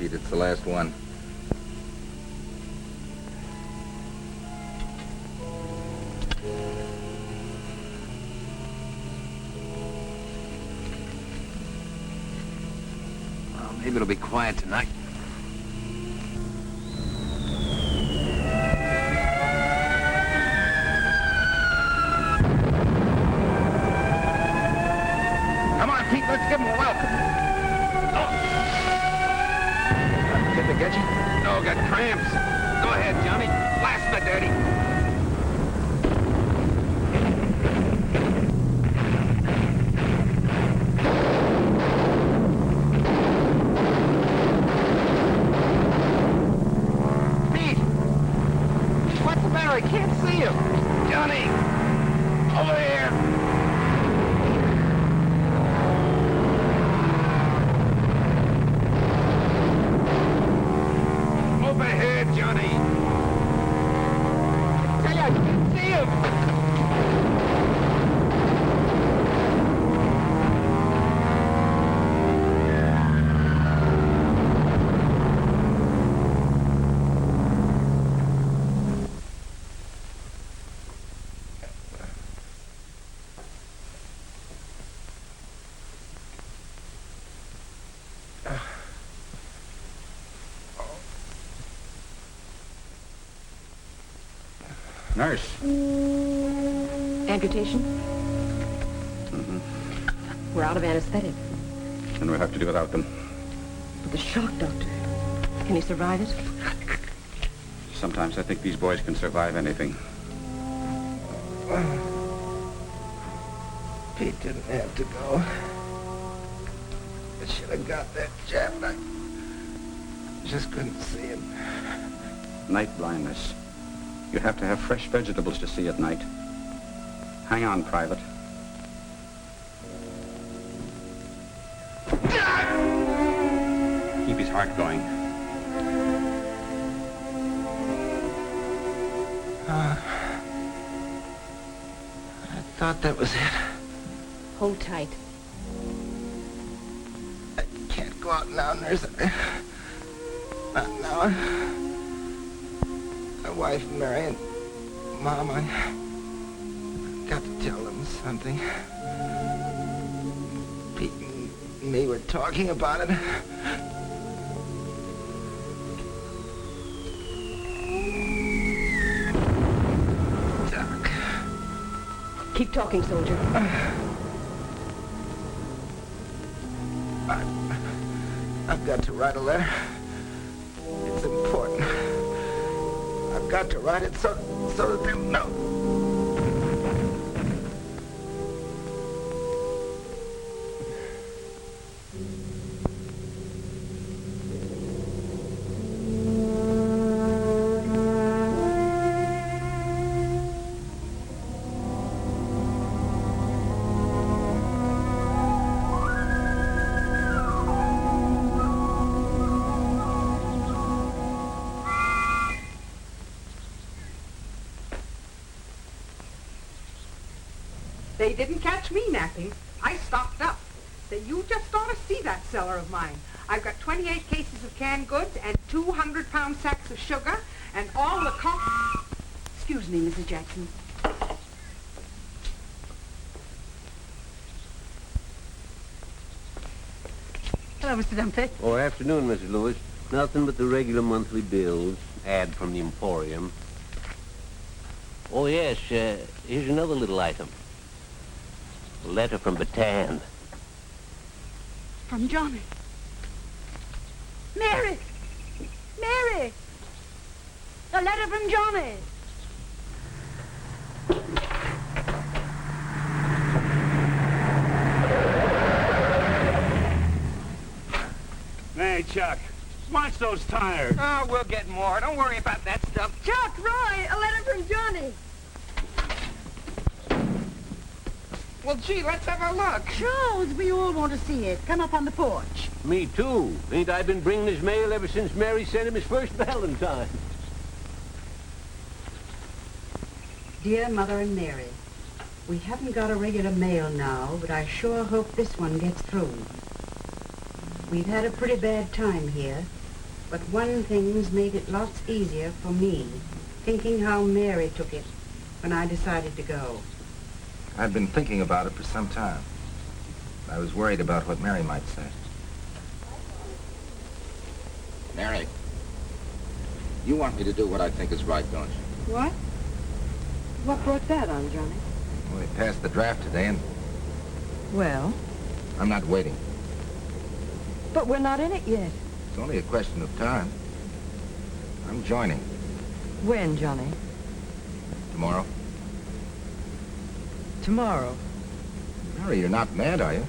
Pete. It's the last one. Well, maybe it'll be quiet tonight. Come on, Pete, let's give him a welcome. Did they get you? No, got cramps. Go ahead, Johnny. Blast the dirty. Pete! What's the matter? I can't see him. Johnny! Over here! Overhead, Johnny! Tell you, I can't see him. Nurse. Amputation? Mm-hmm. We're out of anesthetic. And we'll have to do without them. But the shock, Doctor. Can he survive it? Sometimes I think these boys can survive anything. Pete didn't have to go. I should have got that jab, but I just couldn't see him. Night blindness. You have to have fresh vegetables to see at night. Hang on, Private. Keep his heart going. I thought that was it. Hold tight. I can't go out now, nurse. Not now. My wife, Mary, and Mom, I got to tell them something. Pete and me were talking about it. Doc. Keep talking, soldier. I've got to write a letter. It's important. I've got to write it so that they'll know. They didn't catch me napping. I stocked up. Say, you just ought to see that cellar of mine. I've got 28 cases of canned goods and 200-pound sacks of sugar and all the Excuse me, Mrs. Jackson. Hello, Mr. Dumpty. Oh, afternoon, Mrs. Lewis. Nothing but the regular monthly bills. Ad from the Emporium. Oh, yes, here's another little item. A letter from Bataan. From Johnny. Mary! Mary! A letter from Johnny. Hey, Chuck, watch those tires. Oh, we'll get more. Don't worry about that stuff. Chuck, Roy, a letter from Johnny. Well, gee, let's have a look. Sure, we all want to see it. Come up on the porch. Me, too. Ain't I been bringing his mail ever since Mary sent him his first Valentine? Dear Mother and Mary, we haven't got a regular mail now, but I sure hope this one gets through. We've had a pretty bad time here. But one thing's made it lots easier for me, thinking how Mary took it when I decided to go. I've been thinking about it for some time. I was worried about what Mary might say. Mary, you want me to do what I think is right, don't you? What? What brought that on, Johnny? Well, we passed the draft today, and Well, I'm not waiting. but we're not in it yet. It's only a question of time. I'm joining When, Johnny? tomorrow. Tomorrow. Mary, you're not mad, are you?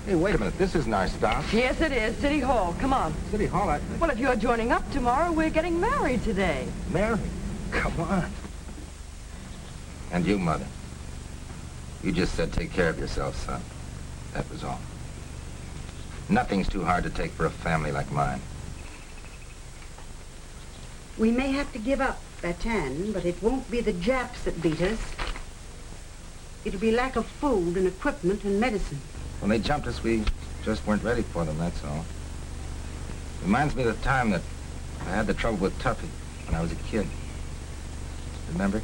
Hey, wait a minute. This isn't our stop. Yes, it is. City Hall. Come on. City Hall, Well, if you're joining up tomorrow, we're getting married today. Mary, come on. And you, Mother. You just said take care of yourself, son. That was all. Nothing's too hard to take for a family like mine. We may have to give up Bataan, but it won't be the Japs that beat us. It'll be lack of food and equipment and medicine. When they jumped us, we just weren't ready for them, that's all. Reminds me of the time that I had the trouble with Tuffy when I was a kid. Remember?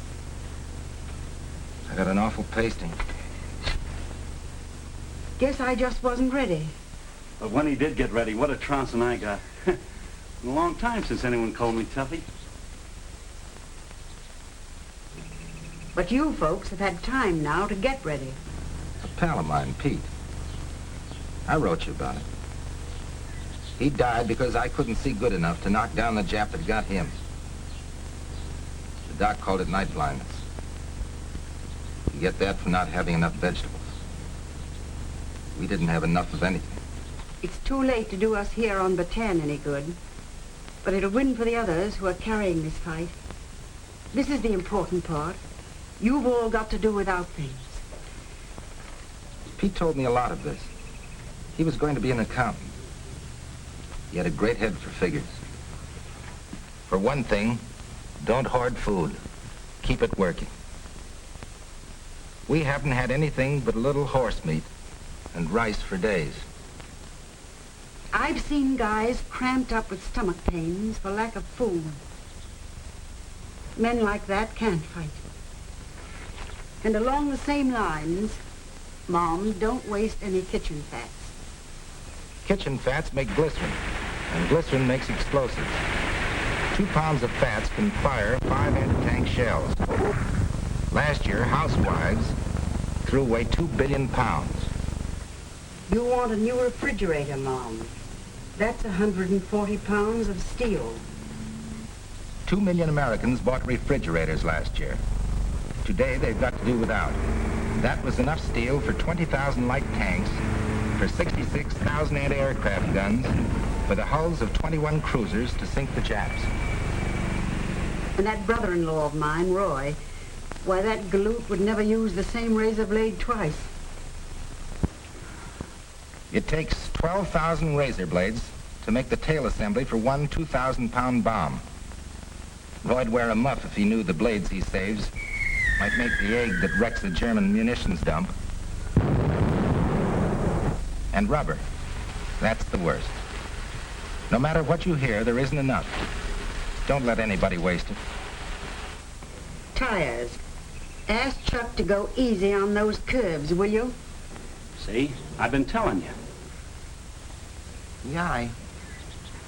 I got an awful pasting. Guess I just wasn't ready. But when he did get ready, what a trouncing I got. Been a long time since anyone called me Tuffy. But you folks have had time now to get ready. A pal of mine, Pete. I wrote you about it. He died because I couldn't see good enough to knock down the Jap that got him. The doc called it night blindness. You get that from not having enough vegetables. We didn't have enough of anything. It's too late to do us here on Bataan any good. But it'll win for the others who are carrying this fight. This is the important part. You've all got to do without things. Pete told me a lot of this. He was going to be an accountant. He had a great head for figures. For one thing, don't hoard food. Keep it working. We haven't had anything but a little horse meat and rice for days. I've seen guys cramped up with stomach pains for lack of food. Men like that can't fight. And along the same lines, Mom, don't waste any kitchen fats. Kitchen fats make glycerin, and glycerin makes explosives. 2 pounds of fats can fire 5 anti-tank shells. Last year, housewives threw away 2 billion pounds. You want a new refrigerator, Mom. That's 140 pounds of steel. 2 million Americans bought refrigerators last year. Today, they've got to do without. That was enough steel for 20,000 light tanks, for 66,000 anti-aircraft guns, for the hulls of 21 cruisers to sink the Japs. And that brother-in-law of mine, Roy, why, that galoot would never use the same razor blade twice. It takes 12,000 razor blades to make the tail assembly for one 2,000-pound bomb. Roy'd wear a muff if he knew the blades he saves might make the egg that wrecks the German munitions dump. And rubber. That's the worst. No matter what you hear, there isn't enough. Don't let anybody waste it. Tires. Ask Chuck to go easy on those curves, will you? See? I've been telling you. Yeah, I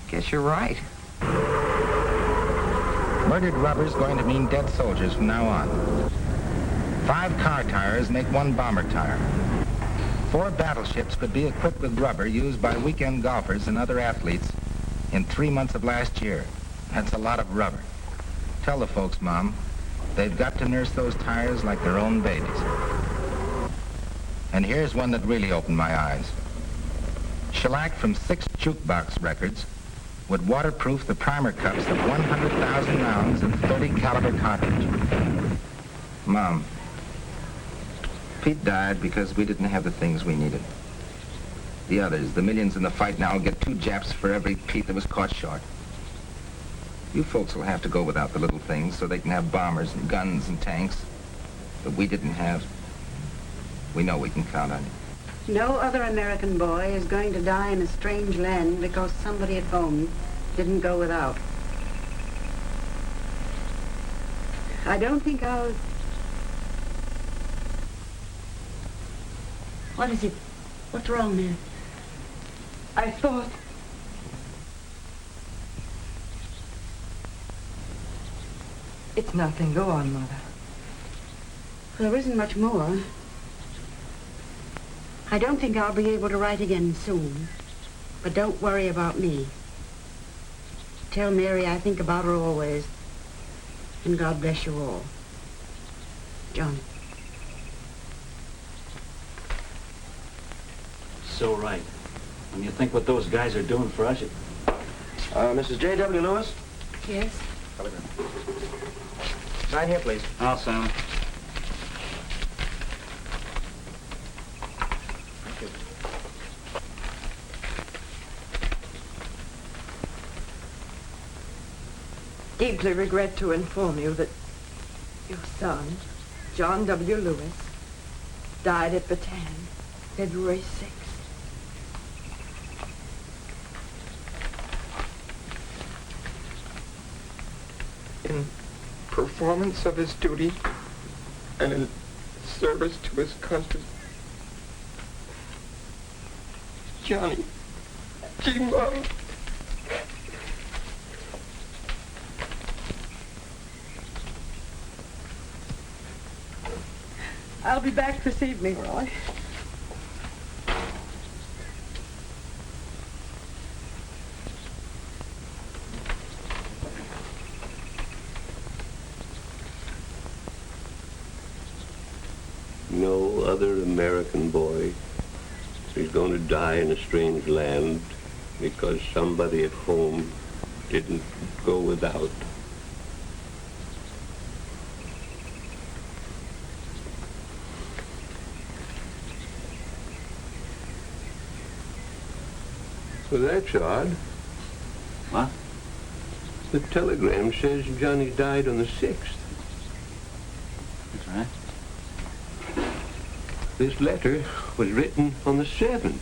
guess you're right. Murdered rubber's going to mean dead soldiers from now on. 5 car tires make 1 bomber tire. 4 battleships could be equipped with rubber used by weekend golfers and other athletes in 3 months of last year. That's a lot of rubber. Tell the folks, Mom, they've got to nurse those tires like their own babies. And here's one that really opened my eyes. Shellac from 6 jukebox records would waterproof the primer cups of 100,000 rounds of 30 caliber cartridge. Mom, Pete died because we didn't have the things we needed. The others, the millions in the fight now, will get 2 Japs for every Pete that was caught short. You folks will have to go without the little things so they can have bombers and guns and tanks that we didn't have. We know we can count on you. No other American boy is going to die in a strange land because somebody at home didn't go without. I don't think I'll... What is it? What's wrong, man? I thought... It's nothing. Go on, Mother. There isn't much more. I don't think I'll be able to write again soon. But don't worry about me. Tell Mary I think about her always. And God bless you all. Johnny. So right. When you think what those guys are doing for us, Mrs. J.W. Lewis? Yes? Sign here, please. I'll sign it. Deeply regret to inform you that your son, John W. Lewis, died at Bataan, February 6th. In performance of his duty and in service to his country. Johnny G. Mom. I'll be back this evening, Roy. No other American boy is going to die in a strange land because somebody at home didn't go without. Well, that's odd. What? The telegram says Johnny died on the 6th. That's right. This letter was written on the 7th.